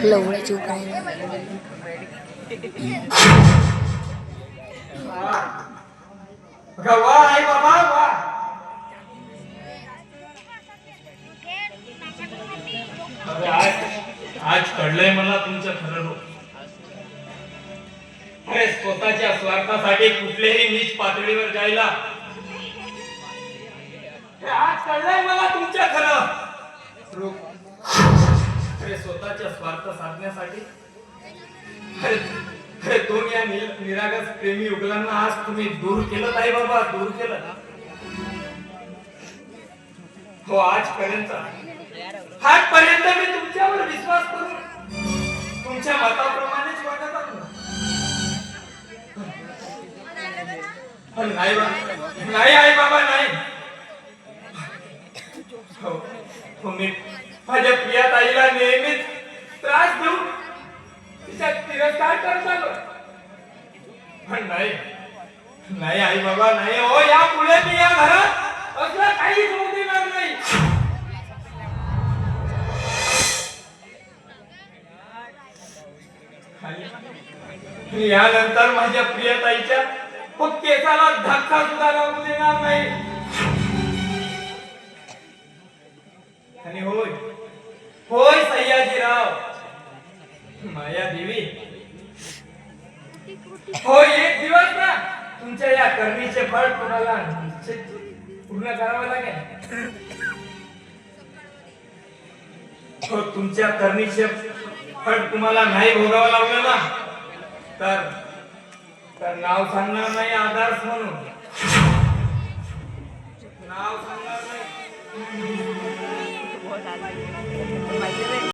लवडा चूक आहे वाह बाबा वाह आज कळलंय मला तुमचं खरं रूप. अरे स्वतःच्या स्वार्थासाठी कुठल्याही नीच पातळीवर जायला आज कळलंय मला तुमच्या खरं रूप. अरे स्वतःच्या स्वार्थ साधण्यासाठी अरे दोन या निरागस प्रेमी युगलांना आज तुम्ही दूर केलं आहे बाबा, दूर केलं. हो आजपर्यंत मी तुमच्यावर विश्वास करून तुमच्या मताप्रमाणेच वागत आलो. पण नाही आई बाबा नाही. हो मी माझ्या प्रिया ताईला नेहमीच त्रास देऊन तिच्या तिरस्कार करत आलो. पण नाही आई बाबा नाही. हो यापुढे मी या घरात असलं काही होऊ देणार नाही. यानंतर माझ्या प्रियताईच्या केसाला धक्का सुद्धा लागू देणार नाही. आणि होय सयाजीराव माया देवी, हो एक दिवस ना तुमच्या या करणीचे फळ तुम्हाला पूर्ण करावं लागेल. हो तुमच्या करणीचे फळ तुम्हाला नाही भोगावं लागलं ना तर नाव सांगणार नाही आदर्श म्हणून. नाव सांगणार नाही.